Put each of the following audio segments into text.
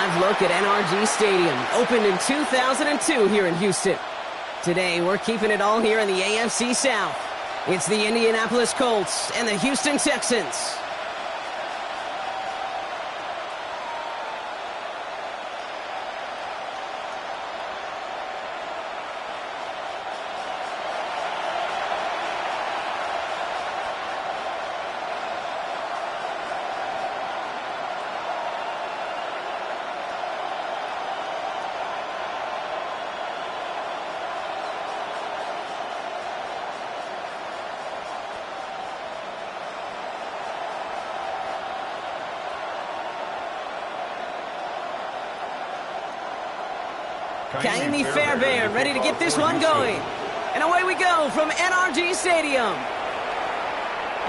live look at NRG Stadium, opened in 2002 here in Houston. Today, we're keeping it all here in the AFC South. It's the Indianapolis Colts and the Houston Texans. Kaimi Fairbairn ready to get this one going. And away we go from NRG Stadium.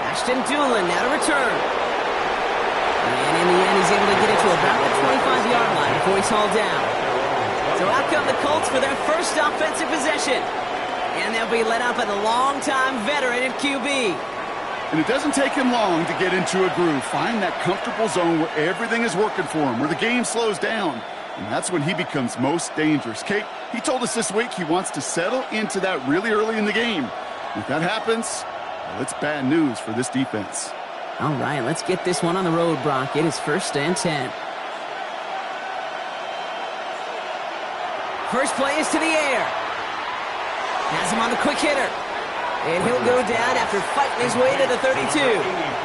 Ashton Doolin now to return. And in the end, he's able to get it to about the 25-yard line before he's hauled down. So out come the Colts for their first offensive possession. And they'll be led up by the longtime veteran at QB. And it doesn't take him long to get into a groove. Find that comfortable zone where everything is working for him, where the game slows down. And that's when he becomes most dangerous. Kate, he told us this week he wants to settle into that really early in the game. If that happens, well, it's bad news for this defense. All right, let's get this one on the road, Brock. It is 1st and 10. First play is to the air. Has him on the quick hitter. And he'll go down after fighting his way to the 32.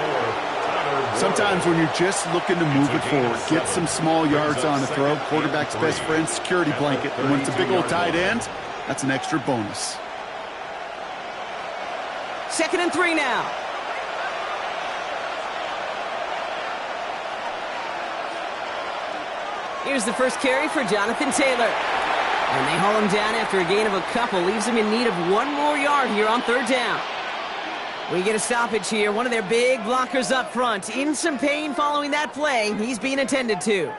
Sometimes when you're just looking to move it forward, get some small yards on a throw, quarterback's best friend, security blanket. And when it's a big old tight end, that's an extra bonus. 2nd and 3 now. Here's the first carry for Jonathan Taylor. And they haul him down after a gain of a couple. Leaves him in need of one more yard here on 3rd down. We get a stoppage here. One of their big blockers up front. In some pain following that play. He's being attended to.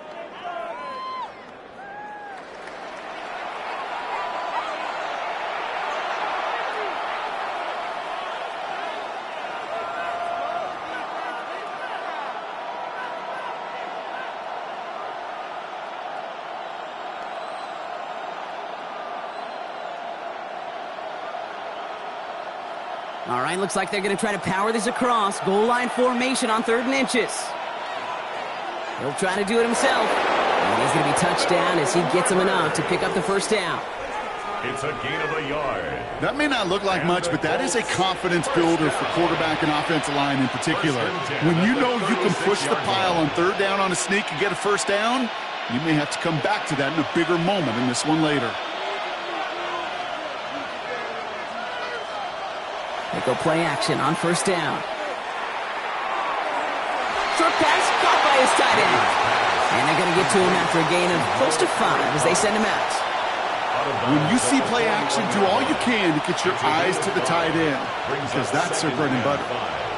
All right, looks like they're going to try to power this across. Goal line formation on 3rd and inches. He'll try to do it himself. And he's going to be touched down as he gets him enough to pick up the 1st down. It's a gain of a yard. That may not look like much, but that is a confidence builder for quarterback and offensive line in particular. When you know you can push the pile on 3rd down on a sneak and get a 1st down, you may have to come back to that in a bigger moment in this one later. They go play action on 1st down. Short pass caught by his tight end. And they're going to get to him after a gain of close to 5 as they send him out. When you see play action, do all you can to get your eyes to the tight end, because that's their bread and butter.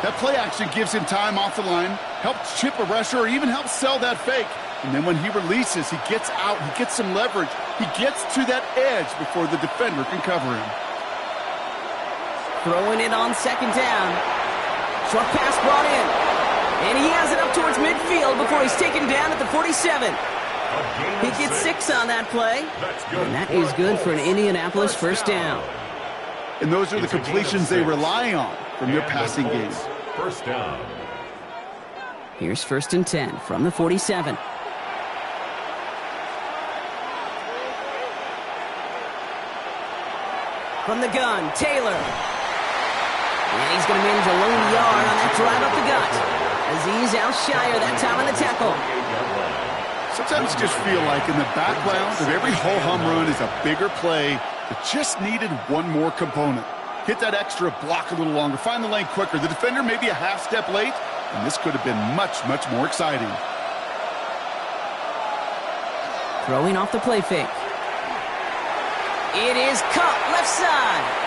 That play action gives him time off the line, helps chip a rusher, or even helps sell that fake. And then when he releases, he gets out, he gets some leverage. He gets to that edge before the defender can cover him. Throwing it on 2nd down. Short pass brought in. And he has it up towards midfield before he's taken down at the 47. He gets 6 on that play. And that is good for an Indianapolis 1st down. And those are the completions they rely on from their passing game. 1st down. Here's 1st and 10 from the 47. From the gun, Taylor. And he's going to manage a lone yard on that drive up the gut. Azeez Al-Shire that time on the tackle. Sometimes you just feel like in the background of every ho-hum run is a bigger play that just needed one more component. Hit that extra block a little longer, find the lane quicker. The defender may be a half step late, and this could have been much, much more exciting. Throwing off the play fake. It is caught left side.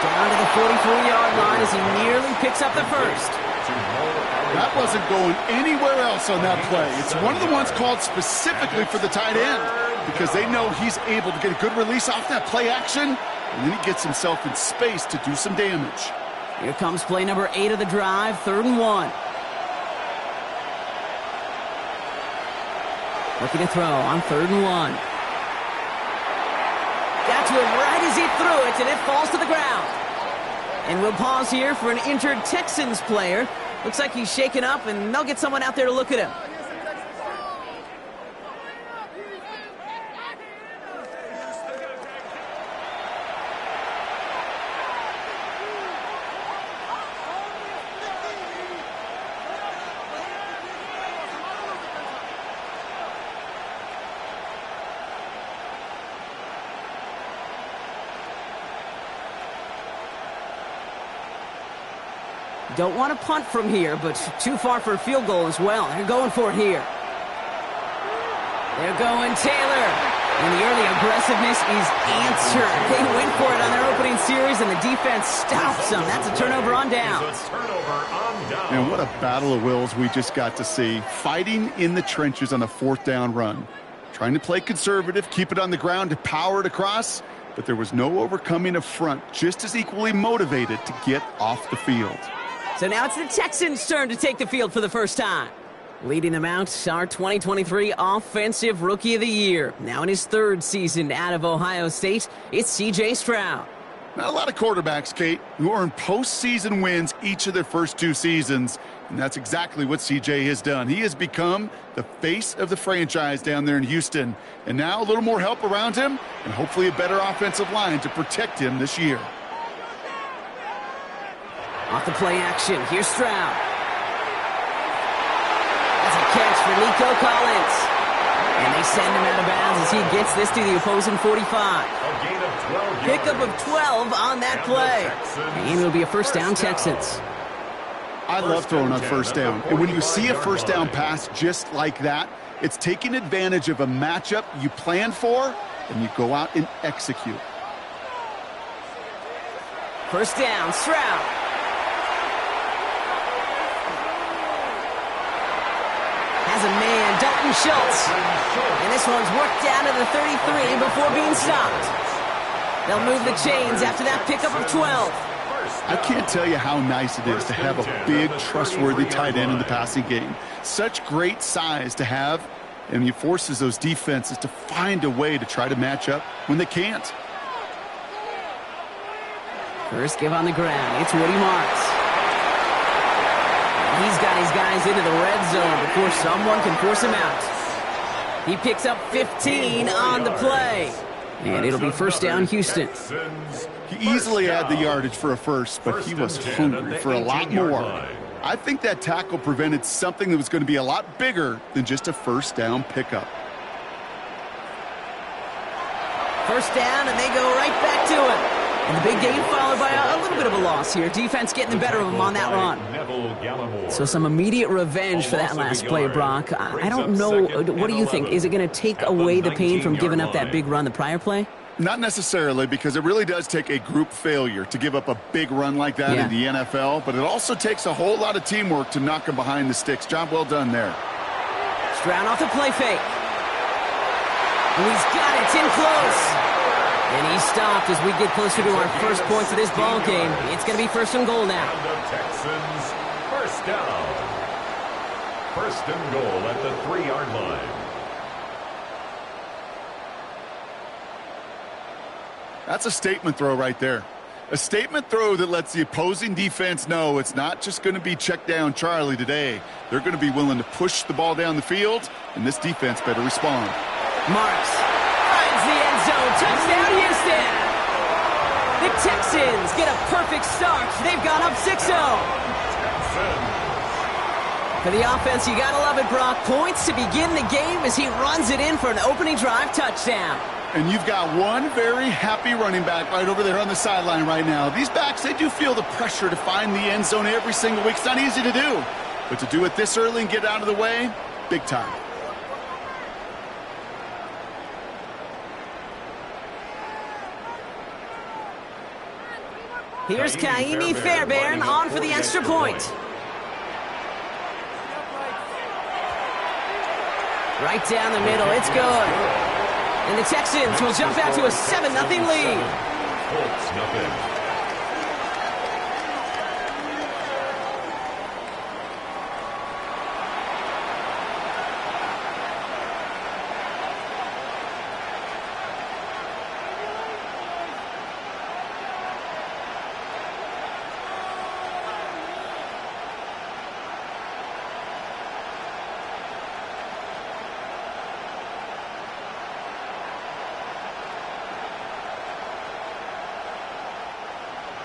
Down to the 44-yard line as he nearly picks up the 1st. That wasn't going anywhere else on that play. It's one of the ones called specifically for the tight end because they know he's able to get a good release off that play action, and then he gets himself in space to do some damage. Here comes play number 8 of the drive, 3rd and 1. Looking to throw on 3rd and 1. Got to him right as he threw it, and it falls to the ground. And we'll pause here for an injured Texans player. Looks like he's shaken up, and they'll get someone out there to look at him. Don't want to punt from here, but too far for a field goal as well. They're going for it here. They're going Taylor. And the early aggressiveness is answered. They went for it on their opening series, and the defense stops them. That's a turnover on down. And what a battle of wills we just got to see. Fighting in the trenches on a 4th down run. Trying to play conservative, keep it on the ground to power it across, but there was no overcoming a front just as equally motivated to get off the field. So now it's the Texans' turn to take the field for the first time. Leading them out, our 2023 Offensive Rookie of the Year. Now in his 3rd season out of Ohio State, it's C.J. Stroud. Not a lot of quarterbacks, Kate, who earn postseason wins each of their first 2 seasons. And that's exactly what C.J. has done. He has become the face of the franchise down there in Houston. And now a little more help around him and hopefully a better offensive line to protect him this year. Off the play action, here's Stroud. That's a catch for Nico Collins. And they send him out of bounds as he gets this to the opposing 45. Pickup of 12 on that play. And it'll be a first down, Texans. I love throwing on 1st down. And when you see a 1st down pass just like that, it's taking advantage of a matchup you plan for, and you go out and execute. First down, Stroud. Has a man, Dalton Schultz. And this one's worked down to the 33 before being stopped. They'll move the chains after that pickup of 12. I can't tell you how nice it is to have a big, trustworthy tight end in the passing game. Such great size to have, and it forces those defenses to find a way to try to match up when they can't. First give on the ground. It's Woody Marks. He's got his guys into the red zone before someone can force him out. He picks up 15 on the play. And it'll be first down, Houston. He easily had the yardage for a first, but he was hungry for a lot more. I think that tackle prevented something that was going to be a lot bigger than just a first down pickup. First down, and they go right back to it. And the big gain followed by a little bit of a loss here. Defense getting the better of them on that run. So some immediate revenge for that last play, Brock. I don't know. What do you think? Is it going to take away the pain from giving up that big run the prior play? Not necessarily, because it really does take a group failure to give up a big run like that in the NFL. But it also takes a whole lot of teamwork to knock him behind the sticks. Job well done there. Stroud off the play fake. And he's got it. It's in close. And he's stopped as we get closer to our first points of this ball game. It's going to be first and goal now. The Texans, first down. First and goal at the 3-yard line. That's a statement throw right there. A statement throw that lets the opposing defense know it's not just going to be check down Charlie today. They're going to be willing to push the ball down the field, and this defense better respond. Marks finds the end zone. Touchdown, Houston. The Texans get a perfect start. They've gone up 6-0. For the offense, you got to love it, Brock. Points to begin the game as he runs it in for an opening drive touchdown. And you've got one very happy running back right over there on the sideline right now. These backs, they do feel the pressure to find the end zone every single week. It's not easy to do. But to do it this early and get out of the way, big time. Here's Kaimi Fairbairn on for the extra point. Right down the middle, it's good. And the Texans will jump out to a 7-0 lead. Colts, nothing.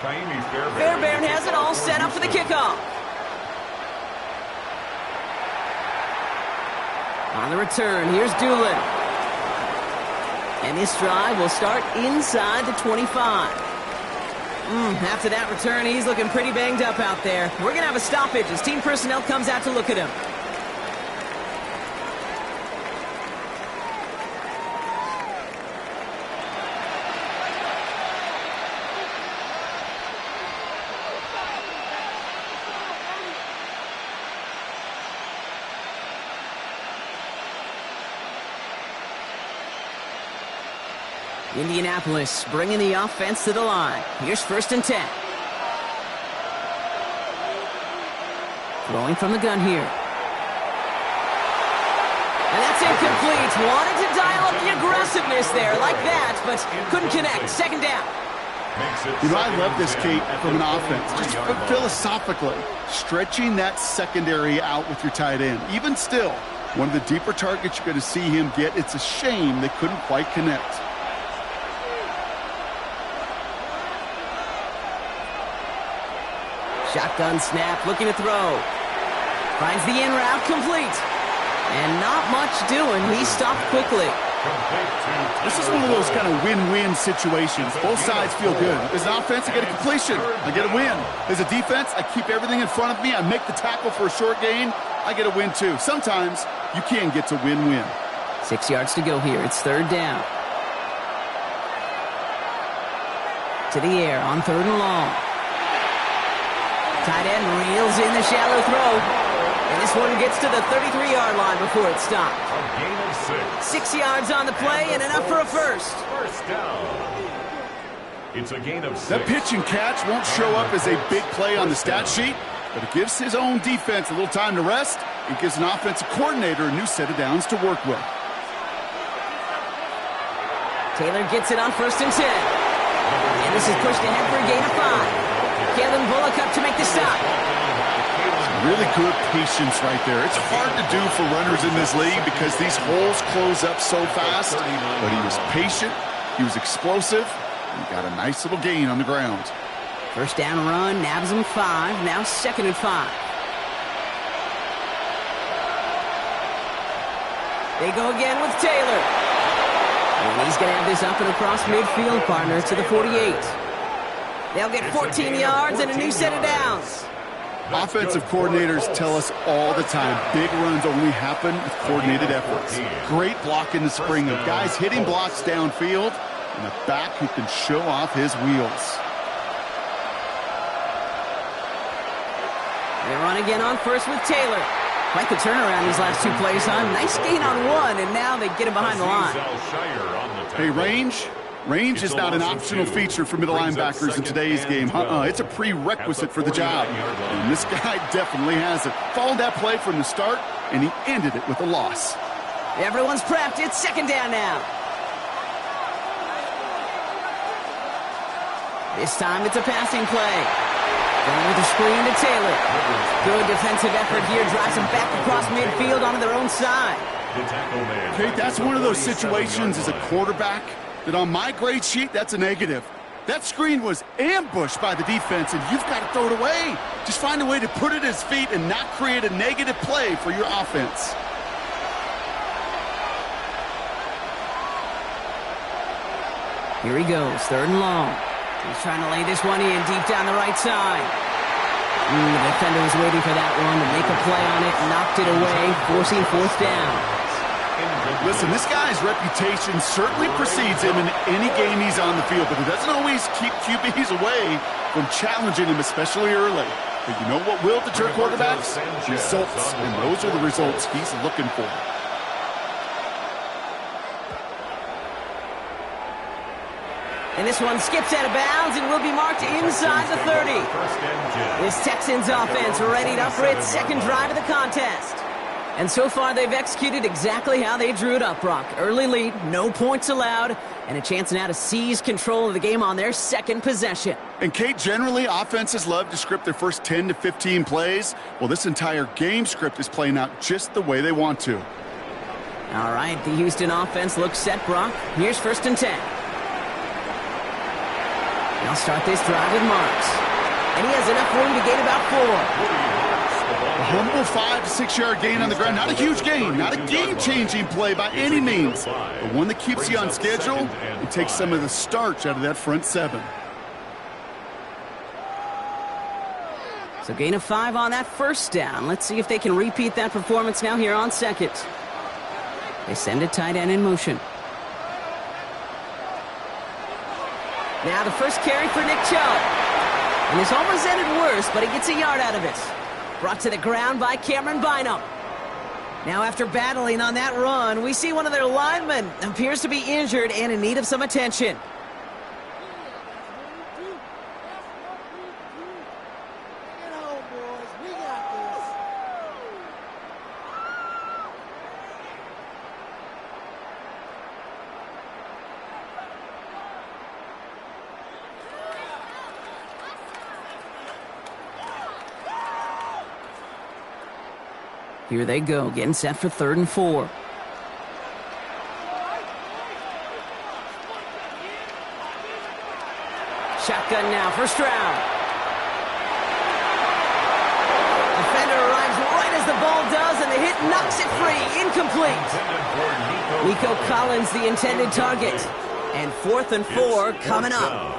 Fairbairn has it all set up for the kickoff. On the return, here's Doolin. And this drive will start inside the 25. After that return, he's looking pretty banged up out there. We're going to have a stoppage as team personnel comes out to look at him. Indianapolis bringing the offense to the line. Here's 1st and 10. Throwing from the gun here. And that's incomplete. Wanted to dial up the aggressiveness there like that, but couldn't connect. 2nd down. You know, I love this, Kate, from an offense. Just philosophically, stretching that secondary out with your tight end. Even still, one of the deeper targets you're going to see him get. It's a shame they couldn't quite connect. Shotgun snap, looking to throw. Finds the in route, complete. And not much doing. He stopped quickly. This is one of those kind of win-win situations. Both sides feel good. As an offense, I get a completion. I get a win. As a defense, I keep everything in front of me. I make the tackle for a short gain. I get a win, too. Sometimes you can get to win-win. 6 yards to go here. It's 3rd down. To the air on 3rd and long. Tight end reels in the shallow throw. And this one gets to the 33-yard line before it stopped. A gain of 6. 6 yards on the play and enough for a first. First down. It's a gain of 6. That pitch and catch won't show up as a big play on the stat sheet, but it gives his own defense a little time to rest. It gives an offensive coordinator a new set of downs to work with. Taylor gets it on 1st and 10. And this is pushed ahead for a gain of 5. Kalen Bullock up to make the stop. Really good patience right there. It's hard to do for runners in this league because these holes close up so fast. But he was patient, he was explosive, and got a nice little gain on the ground. 1st down run, nabs him 5, now 2nd and 5. They go again with Taylor. And he's going to have this up and across midfield, partner, to the 48. They'll get 14 yards and a new set of downs. Offensive coordinators tell us all the time, big runs only happen with coordinated efforts. Great block in the spring of guys hitting blocks downfield and a back who can show off his wheels. They run again on 1st with Taylor. Quite the turnaround these last 2 plays, huh? Nice gain on 1, and now they get him behind the line. Hey, Range is not an optional feature for middle linebackers in today's game. It's a prerequisite for the job. And this guy definitely has it. Followed that play from the start, and he ended it with a loss. Everyone's prepped. It's 2nd down now. This time it's a passing play. Going with the screen to Taylor. Good defensive effort here. Drives them back across midfield onto their own side. Okay, that's one of those situations as a quarterback that on my grade sheet, that's a negative. That screen was ambushed by the defense, and you've got to throw it away. Just find a way to put it at his feet and not create a negative play for your offense. Here he goes, 3rd and long. He's trying to lay this one in deep down the right side. The defender was waiting for that one to make a play on it, knocked it away, forcing 4th down. Listen, this guy's reputation certainly precedes him in any game he's on the field, but it doesn't always keep QBs away from challenging him, especially early. But you know what will deter quarterbacks? Results, and those are the results he's looking for. And this one skips out of bounds and will be marked inside the 30. This Texans offense ready up for its 2nd drive of the contest. And so far, they've executed exactly how they drew it up, Brock. Early lead, no points allowed, and a chance now to seize control of the game on their 2nd possession. And, Kate, generally, offenses love to script their first 10 to 15 plays. Well, this entire game script is playing out just the way they want to. All right, the Houston offense looks set, Brock. Here's 1st and 10. They'll start this drive with Marks. And he has enough room to gain about 4. A humble 5 to 6 yard gain on the ground. Not a huge gain, not a game-changing play by any means, but one that keeps you on schedule and takes some of the starch out of that front 7. So gain of 5 on that first down. Let's see if they can repeat that performance now here on second. They send a tight end in motion. Now the first carry for Nick Chubb. And this almost ended worse, but he gets a yard out of it. Brought to the ground by Cameron Bynum. Now after battling on that run, we see one of their linemen appears to be injured and in need of some attention. Here they go, getting set for 3rd and 4. Shotgun now, first round. Defender arrives right as the ball does, and the hit knocks it free. Incomplete. Nico Collins, the intended target. And 4th and 4 coming up.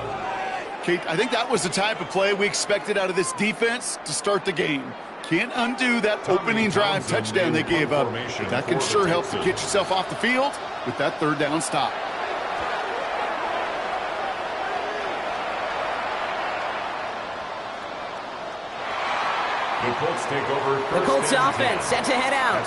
Kate, I think that was the type of play we expected out of this defense to start the game. Can't undo that opening drive touchdown they gave up. But that can sure help to get yourself off the field with that 3rd down stop. The Colts take over. The Colts offense set to head out.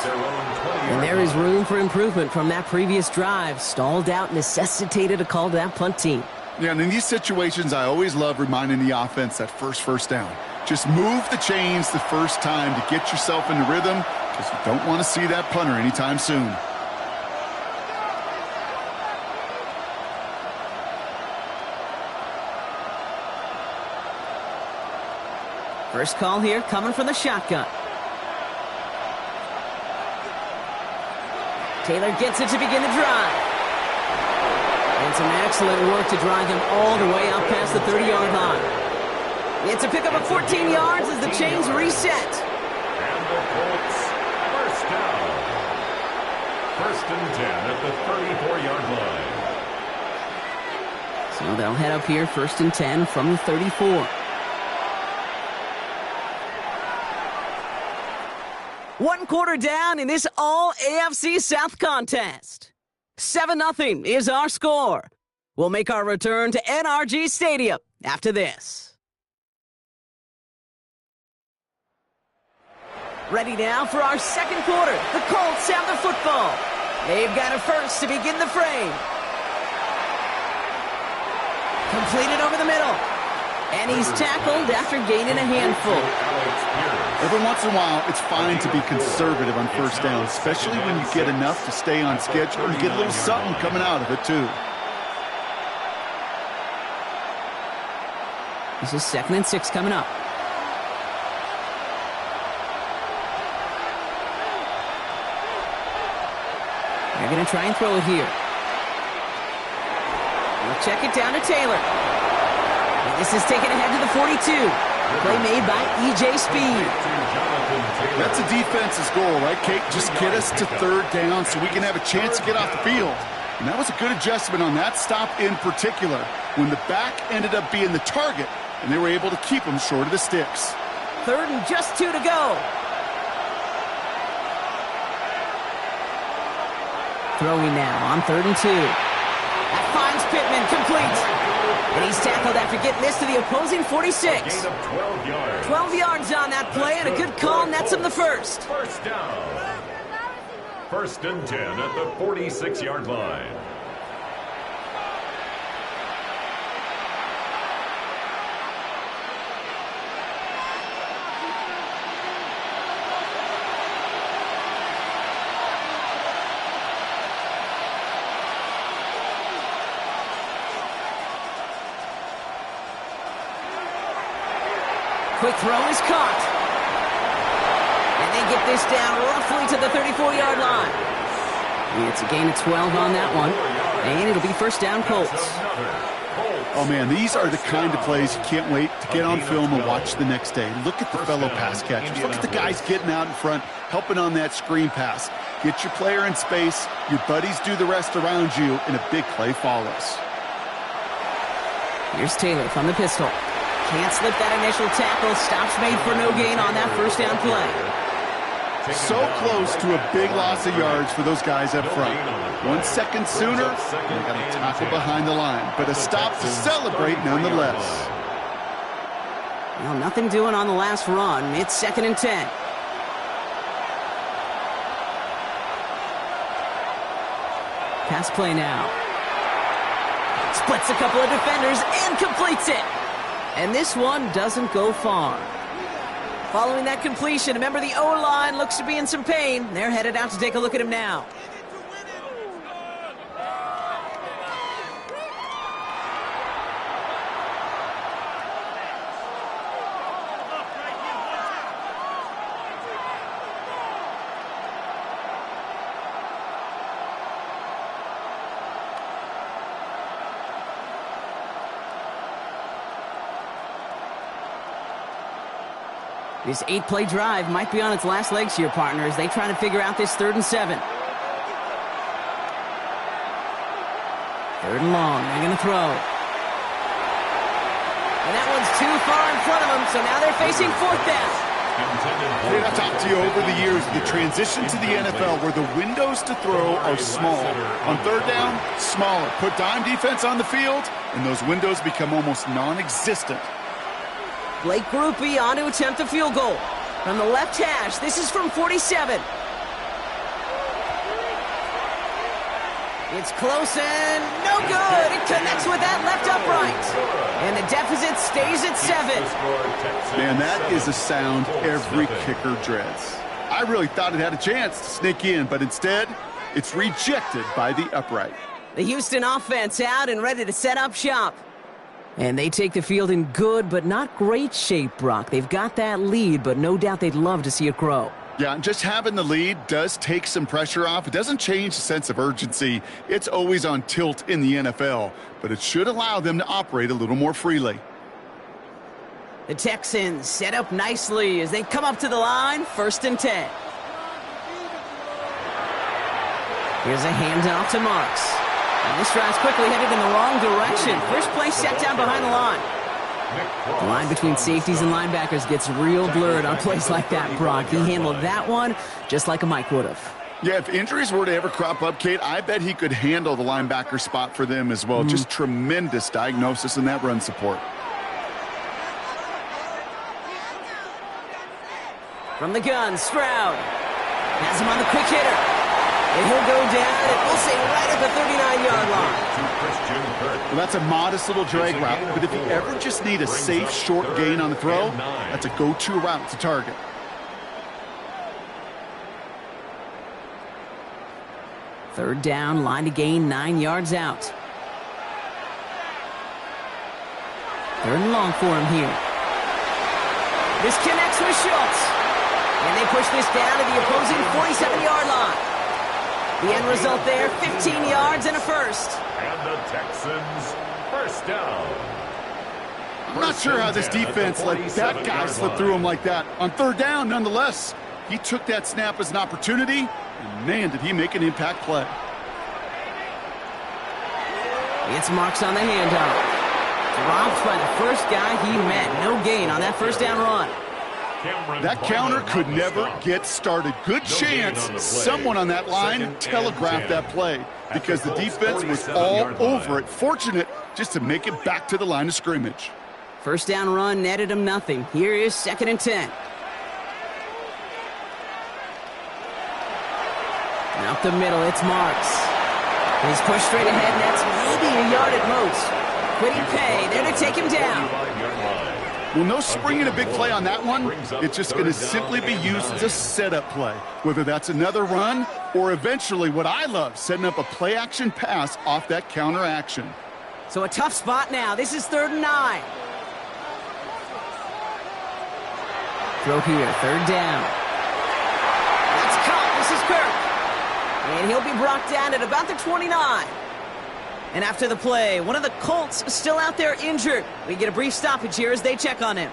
And there is room for improvement from that previous drive. Stalled out, necessitated a call to that punt team. Yeah, and in these situations, I always love reminding the offense that first down. Just move the chains the first time to get yourself in the rhythm, because you don't want to see that punter anytime soon. First call here coming from the shotgun. Taylor gets it to begin the drive. And some excellent work to drive him all the way out past the 30-yard line. It's a pickup of 14 yards as the chains reset. And the Colts, first down. 1st and 10 at the 34-yard line. So they'll head up here, 1st and 10 from the 34. One quarter down in this all-AFC South contest. 7-0 is our score. We'll make our return to NRG Stadium after this. Ready now for our second quarter. The Colts have the football. They've got it first to begin the frame. Completed over the middle. And he's tackled after gaining a handful. Every once in a while, it's fine to be conservative on first down, especially when you get enough to stay on schedule and get a little something coming out of it, too. This is 2nd and 6 coming up. They're going to try and throw it here. They'll check it down to Taylor. And this is taken ahead to the 42. Play made by E.J. Speed. That's a defense's goal, right, Kate? Just get us to 3rd down so we can have a chance to get off the field. And that was a good adjustment on that stop in particular, when the back ended up being the target, and they were able to keep him short of the sticks. 3rd and just 2 to go. Throwing now on 3rd and 2. That finds Pittman, complete. And he's tackled after getting this to the opposing 46. Gain of 12 yards. 12 yards on that play, and a good call nets him the first. First down. 1st and 10 at the 46-yard line. Quick throw is caught. And they get this down roughly to the 34-yard line. And it's a gain of 12 on that one. And it'll be first down Colts. Oh, man, these are the kind of plays you can't wait to get on film and watch the next day. Look at the fellow pass catchers. Look at the guys getting out in front, helping on that screen pass. Get your player in space, your buddies do the rest around you, and a big play follows. Here's Taylor from the pistol. Can't slip that initial tackle. Stops made for no gain on that first down play. So close to a big loss of yards for those guys up front. 1 second sooner, they got a tackle behind the line, but a stop to celebrate nonetheless. Well, nothing doing on the last run. It's 2nd and 10. Pass play now. Splits a couple of defenders and completes it. And this one doesn't go far. Following that completion, remember the O-line looks to be in some pain. They're headed out to take a look at him now. This 8-play drive might be on its last legs here, partners. They try to figure out this 3rd and 7. 3rd and long. They're going to throw. And that one's too far in front of them, so now they're facing 4th down. I've talked to you over the years, the transition to the NFL where the windows to throw are small. On 3rd down, smaller. Put dime defense on the field, and those windows become almost non-existent. Blake Grupe on to attempt a field goal. From the left hash, this is from 47. It's close and no good. It connects with that left upright. And the deficit stays at 7. Man, that is a sound every kicker dreads. I really thought it had a chance to sneak in, but instead, it's rejected by the upright. The Houston offense out and ready to set up shop. And they take the field in good but not great shape, Brock. They've got that lead, but no doubt they'd love to see it grow. Yeah, and just having the lead does take some pressure off. It doesn't change the sense of urgency. It's always on tilt in the NFL, but it should allow them to operate a little more freely. The Texans set up nicely as they come up to the line, 1st and 10. Here's a handoff to Marks. And this drive's quickly headed in the wrong direction. First play set down behind the line. The line between safeties and linebackers gets real blurred on plays like that, Brock. He handled that one just like a Mike would have. Yeah, if injuries were to ever crop up, Kate, I bet he could handle the linebacker spot for them as well. Just tremendous diagnosis in that run support. From the gun, Stroud has him on the quick hitter. And he'll go down, and we'll say right at the 39-yard line. Well, that's a modest little drag route, but if you ever just need a safe, short gain on the throw, that's a go-to route to target. Third down, line to gain 9 yards out. 3rd and long for him here. This connects with Schultz. And they push this down to the opposing 47-yard line. The end result there, 15 yards and a first. And the Texans, 1st down. I'm not sure how this defense let that guy slip through him like that. On 3rd down, nonetheless, he took that snap as an opportunity, and man, did he make an impact play. It's Marks on the handoff. Dropped by the first guy he met. No gain on that 1st down run. That counter could never get started. Good chance someone on that line telegraphed that play because the defense was all over it. Fortunate just to make it back to the line of scrimmage. 1st down run netted him nothing. Here is 2nd and 10. Out the middle, it's Marks. He's pushed straight ahead, and that's maybe a yard at most. Quiddy Pay there to take him down. Well, no springing a big play on that one. It's just going to simply be used as a setup play, whether that's another run or eventually what I love, setting up a play-action pass off that counter action. So a tough spot now. This is 3rd and 9. Throw here, 3rd down. That's caught. This is Kirk. And he'll be brought down at about the 29. And after the play, one of the Colts still out there injured. We get a brief stoppage here as they check on him.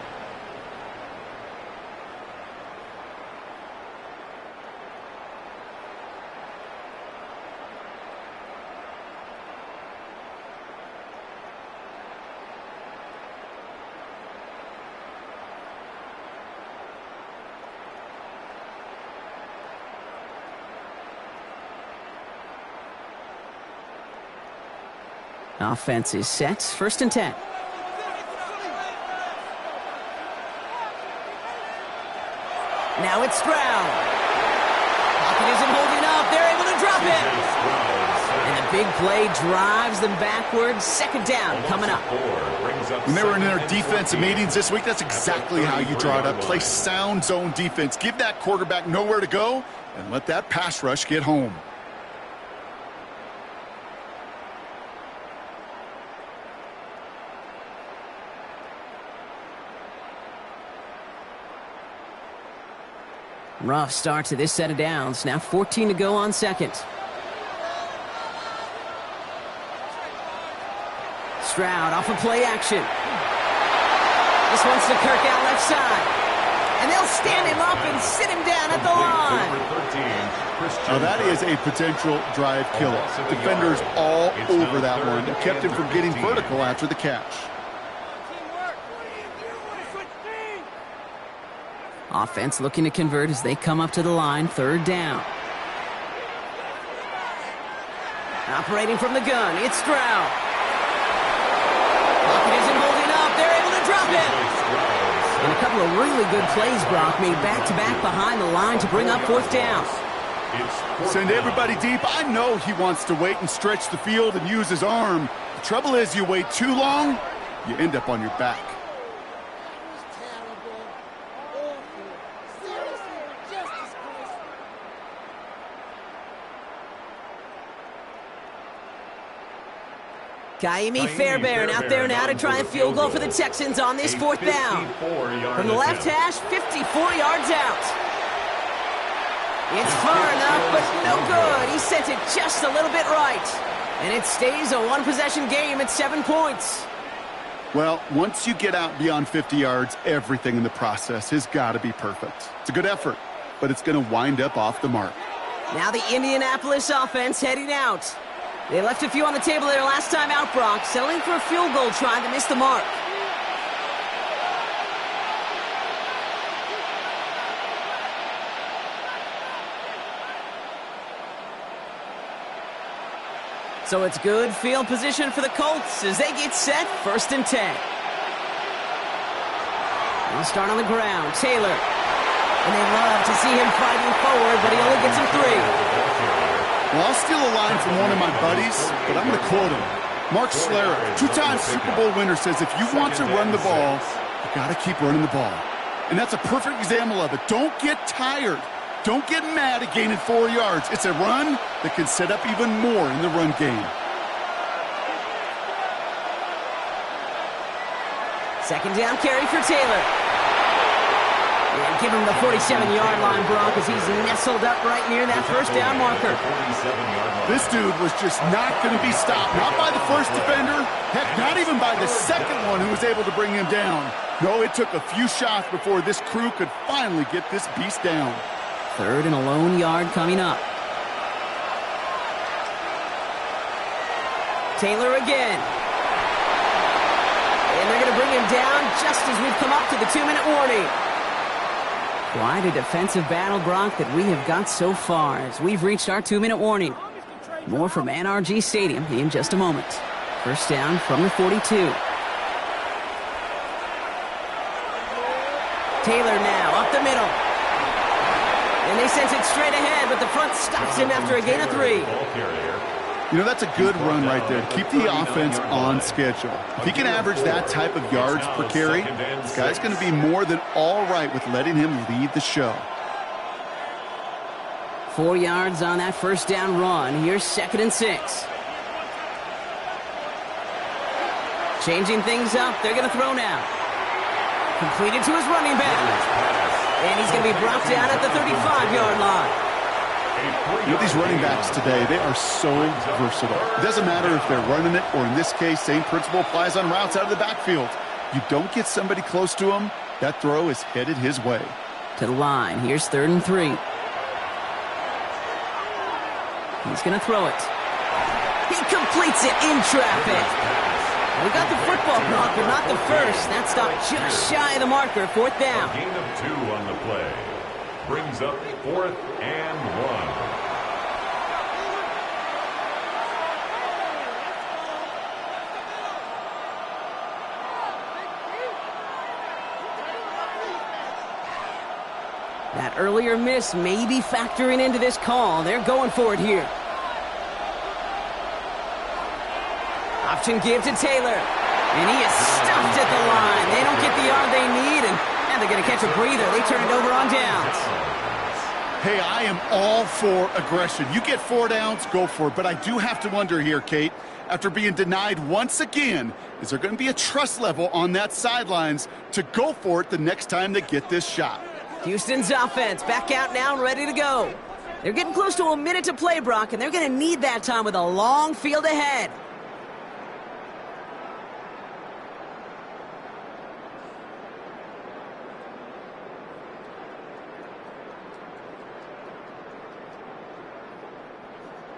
Offense is set. 1st and 10. Now it's Stroud. Pocket isn't holding up. They're able to drop it. And the big play drives them backwards. 2nd down coming up. When they were in their defensive meetings this week, that's exactly how you draw it up. Play sound zone defense. Give that quarterback nowhere to go and let that pass rush get home. Rough start to this set of downs. Now 14 to go on 2nd. Stroud off of play action. This one's to Kirk out left side. And they'll stand him up and sit him down at the line. Now that is a potential drive killer. Defenders all over that one. It kept him from getting vertical after the catch. Offense looking to convert as they come up to the line. 3rd down. Operating from the gun, it's Stroud. Pocket isn't holding up. They're able to drop it. And a couple of really good plays, Brock, made back-to-back behind the line to bring up 4th down. Send everybody deep. I know he wants to wait and stretch the field and use his arm. The trouble is you wait too long, you end up on your back. Kaimi Fairbairn out there now to try a field goal for the Texans on this 4th down. From the left hash, 54 yards out. It's far enough, but no good. He sent it just a little bit right. And it stays a one-possession game at 7 points. Well, once you get out beyond 50 yards, everything in the process has got to be perfect. It's a good effort, but it's going to wind up off the mark. Now the Indianapolis offense heading out. They left a few on the table there last time out, Brock, settling for a field goal trying to miss the mark. So it's good field position for the Colts as they get set. 1st and 10. They'll start on the ground. Taylor. And they love to see him fighting forward, but he only gets him 3. Well, I'll steal a line from one of my buddies, but I'm going to quote him. Mark Schlereth, 2-time Super Bowl winner, says if you want to run the ball, you got to keep running the ball. And that's a perfect example of it. Don't get tired. Don't get mad at gaining 4 yards. It's a run that can set up even more in the run game. 2nd down carry for Taylor. And give him the 47-yard line, Brock, as he's nestled up right near that 1st down marker. This dude was just not going to be stopped. Not by the first defender. Heck, not even by the second one who was able to bring him down. No, it took a few shots before this crew could finally get this beast down. 3rd and a lone yard coming up. Taylor again. And they're going to bring him down just as we've come up to the 2-minute warning. Quite a defensive battle, Brock, that we have got so far as we've reached our 2-minute warning. More from NRG Stadium in just a moment. 1st down from the 42. Taylor now up the middle. And they sent it straight ahead, but the front stops him after a gain of 3. You know, that's a good run right there. Keep the offense on schedule. If he can average that type of yards per carry, this guy's going to be more than all right with letting him lead the show. 4 yards on that 1st down run. Here's 2nd and 6. Changing things up. They're going to throw now. Completed to his running back. And he's going to be brought down at the 35-yard line. You know, these running backs today, they are so versatile. It doesn't matter if they're running it or, in this case, same principle applies on routes out of the backfield. You don't get somebody close to him, that throw is headed his way. To the line. Here's 3rd and 3. He's going to throw it. He completes it in traffic. We got the football block, but not the first. That stopped just shy of the marker. 4th down. A gain of 2 on the play. Brings up 4th and 1. That earlier miss may be factoring into this call. They're going for it here. Option give to Taylor. And he is stuffed at the line. They don't get the yard they need, and they're going to catch a breather. They turn it over on downs. Hey, I am all for aggression. You get 4 downs, go for it. But I do have to wonder here, Kate, after being denied once again, is there going to be a trust level on that sidelines to go for it the next time they get this shot? Houston's offense back out now and ready to go. They're getting close to a minute to play, Brock, and they're going to need that time with a long field ahead.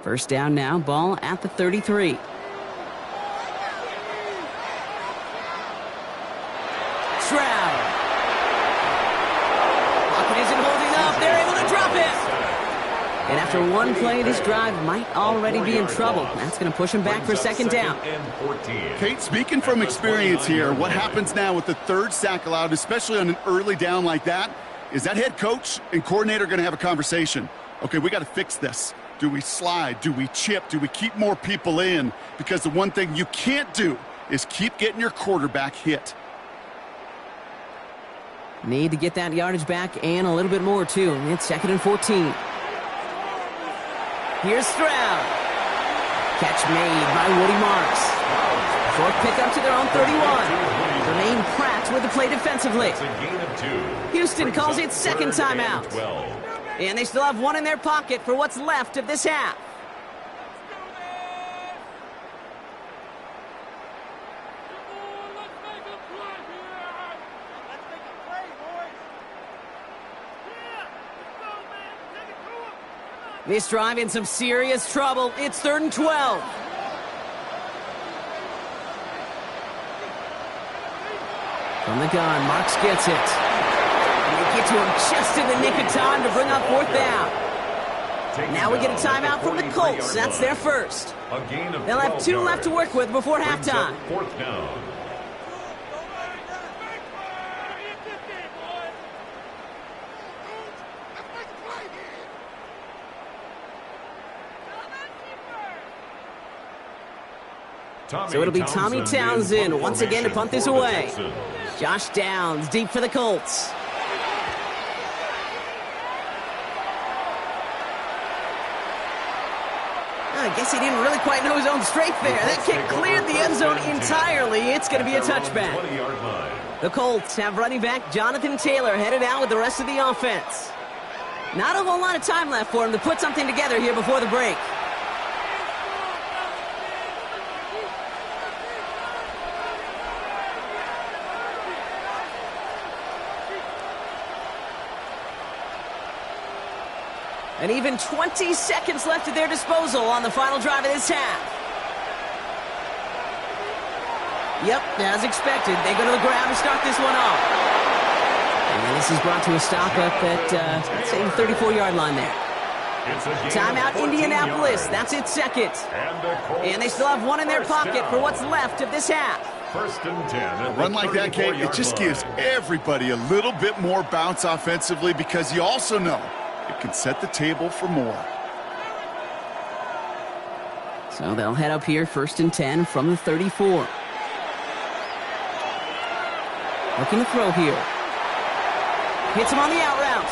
First down now, ball at the 33. Stroud. Pocket isn't holding up. They're able to drop it. And after one play, this drive might already be in trouble. That's going to push him back for 2nd down. Kate, speaking from experience here, what happens now with the 3rd sack allowed, especially on an early down like that, is that head coach and coordinator going to have a conversation. Okay, we got to fix this. Do we slide? Do we chip? Do we keep more people in? Because the one thing you can't do is keep getting your quarterback hit. Need to get that yardage back and a little bit more, too. It's 2nd and 14. Here's Stroud. Catch made by Woody Marks. Short pickup to their own 31. Jermaine Pratt with the play defensively. It's a gain of 2. Houston calls it 2nd timeout. And they still have 1 in their pocket for what's left of this half. This drive in some serious trouble. It's 3rd and 12. From the gun, Marks gets it. Get to him just in the nick of time to bring up 4th down. Now we get a timeout from the Colts. That's their first. They'll have 2 left to work with before halftime. 4th down. So it'll be Tommy Townsend once again to punt this away. Josh Downs deep for the Colts. I guess he didn't really quite know his own strength there. That kick cleared the end zone entirely. It's going to be a touchback. The Colts have running back Jonathan Taylor headed out with the rest of the offense. Not a whole lot of time left for him to put something together here before the break. And even 20 seconds left at their disposal on the final drive of this half. Yep, as expected, they go to the ground to start this one off. And this is brought to a stop up at, let's say, the 34-yard line there. Timeout, Indianapolis. That's its 2nd. And they still have 1 in their pocket for what's left of this half. 1st and 10. A run like that, Kate, it just gives everybody a little bit more bounce offensively because you also know it can set the table for more. So they'll head up here, 1st and 10 from the 34. Looking to throw here. Hits him on the out route.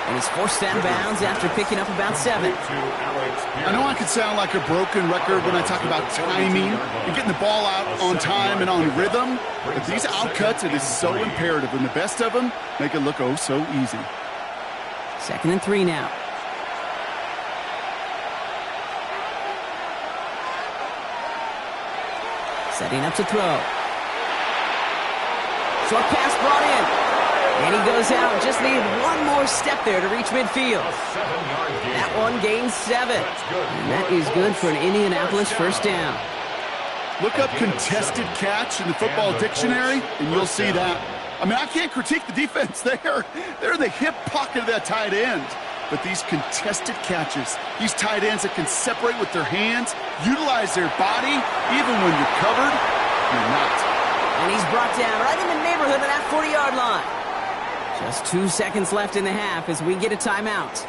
And he's forced out of bounds after picking up about 7. I know I could sound like a broken record when I talk about timing and getting the ball out on time and on rhythm, but these outcuts, it is so imperative, and the best of them make it look oh so easy. 2nd and 3 now. Setting up to throw. Short pass brought in. And he goes out. Just needed one more step there to reach midfield. That one gains 7. And that is good for an Indianapolis first down. Look up contested catch in the football dictionary, and you'll see that. I mean, I can't critique the defense there. They're in the hip pocket of that tight end. But these contested catches, these tight ends that can separate with their hands, utilize their body, even when you're covered, you're not. And he's brought down right in the neighborhood of that 40-yard line. Just 2 seconds left in the half as we get a timeout.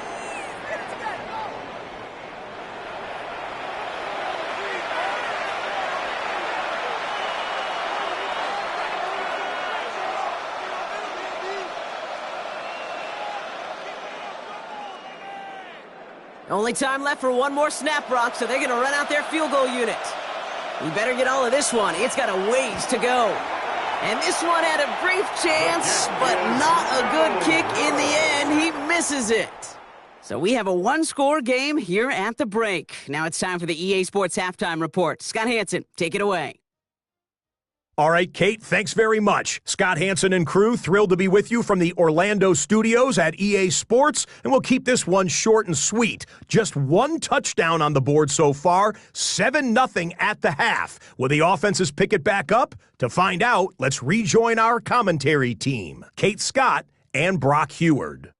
Only time left for one more snap, Brock, so they're going to run out their field goal unit. We better get all of this one. It's got a ways to go. And this one had a brief chance, but not a good kick in the end. He misses it. So we have a one-score game here at the break. Now it's time for the EA Sports Halftime Report. Scott Hansen, take it away. All right, Kate, thanks very much. Scott Hansen and crew, thrilled to be with you from the Orlando studios at EA Sports, and we'll keep this one short and sweet. Just one touchdown on the board so far, 7-0 at the half. Will the offenses pick it back up? To find out, let's rejoin our commentary team, Kate Scott and Brock Heward.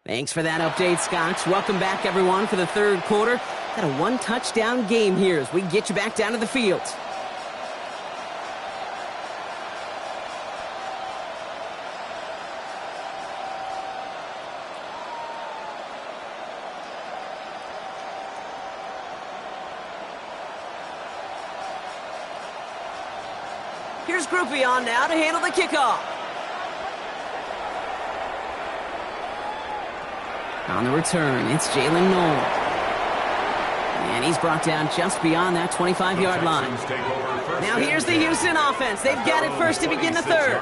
Thanks for that update, Scott. Welcome back, everyone, for the third quarter. Got a one-touchdown game here as we get you back down to the field. Here's Groupie on now to handle the kickoff. On the return, it's Jalen Noel. And he's brought down just beyond that 25-yard line. Now here's the Houston offense. They've got it first to begin the third.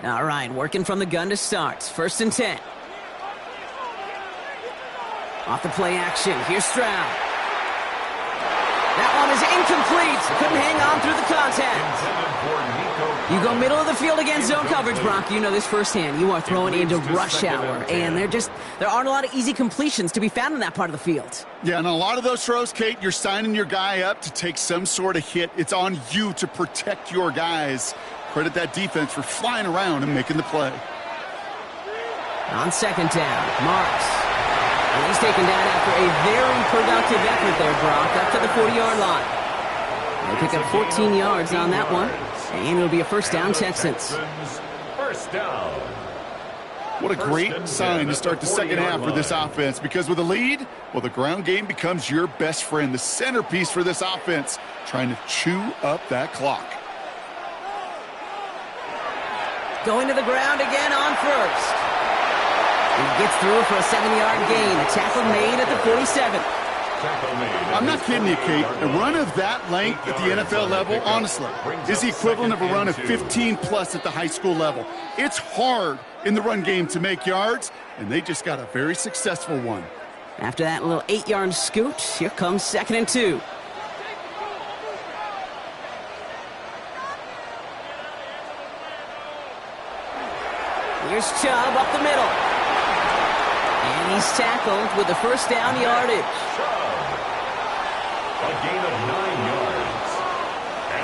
All right, working from the gun to start. 1st and 10. Off the play action, here's Stroud. That one is incomplete. Couldn't hang on through the contact. You go middle of the field against zone coverage, Brock. You know this firsthand. You are throwing into rush hour, and there aren't a lot of easy completions to be found in that part of the field. Yeah, and a lot of those throws, Kate, you're signing your guy up to take some sort of hit. It's on you to protect your guys. Credit that defense for flying around and making the play. On 2nd down, Marks. And he's taken down after a very productive effort there, Brock, up to the 40-yard line. They pick up 14 yards on that one, and it'll be a first down, Texans. First down. What a great sign to start the second half for this offense, because with a lead, well, the ground game becomes your best friend, the centerpiece for this offense, trying to chew up that clock. Going to the ground again on first. He gets through for a 7-yard gain. A tackle made at the 47. I'm not kidding you, Kate. A run of that length at the NFL level, honestly, is the equivalent of a run of 15-plus at the high school level. It's hard in the run game to make yards, and they just got a very successful one. After that little 8-yard scoot, here comes 2nd and 2. Here's Chubb up the middle. And he's tackled with the first down yardage. A gain of 9 yards.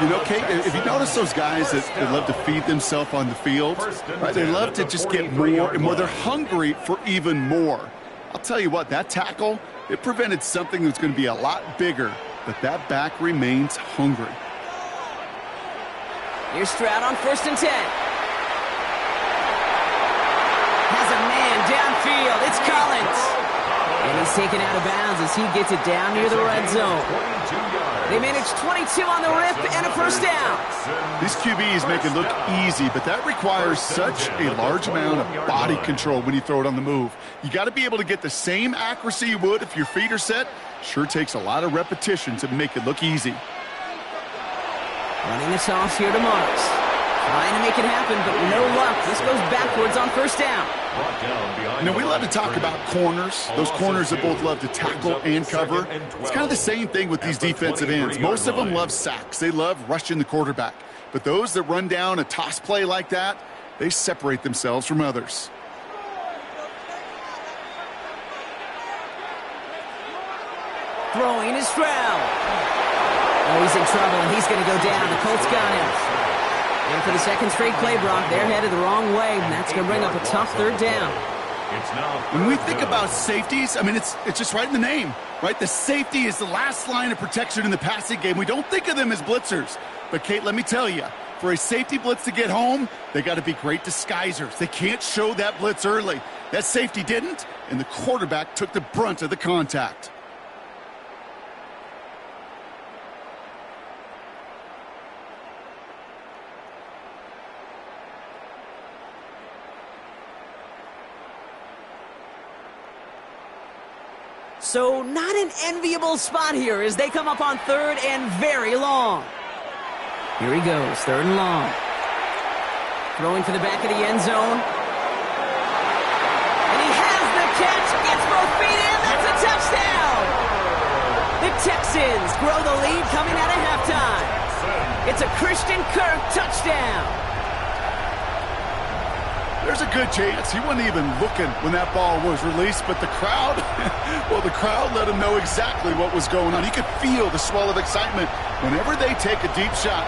You know, Kate, if you notice those guys that love to feed themselves on the field, right? They love to just get more and more. They're hungry for even more. I'll tell you what, that tackle, it prevented something that's going to be a lot bigger, but that back remains hungry. Here's Stroud on 1st and 10. Has a man downfield. It's Collins. And he's taken out of bounds as he gets it down near the red zone. 22 yards. They managed 22 on the rip and a first down. These QBs make it look easy, but that requires such a large amount of body control when you throw it on the move. You got to be able to get the same accuracy you would if your feet are set. Sure takes a lot of repetition to make it look easy. Running the toss here to Marks. Trying to make it happen, but no luck. This goes backwards on first down. You know, we love to talk about corners. Those corners that both love to tackle and cover. It's kind of the same thing with these defensive ends. Most of them love sacks. They love rushing the quarterback. But those that run down a toss play like that, they separate themselves from others. Throwing is Stroud. Oh, he's in trouble, and he's going to go down. The Colts got him. And for the second straight play, Brock, they're headed the wrong way, and that's going to bring up a tough third down. When we think about safeties, I mean, it's just right in the name, right? The safety is the last line of protection in the passing game. We don't think of them as blitzers. But, Kate, let me tell you, for a safety blitz to get home, they got to be great disguisers. They can't show that blitz early. That safety didn't, and the quarterback took the brunt of the contact. So not an enviable spot here as they come up on third and very long. Here he goes, third and long. Throwing for the back of the end zone. And he has the catch, gets both feet in, that's a touchdown! The Texans grow the lead coming out of halftime. It's a Christian Kirk touchdown. There's a good chance he wasn't even looking when that ball was released, but the crowd, well, the crowd let him know exactly what was going on. He could feel the swell of excitement whenever they take a deep shot.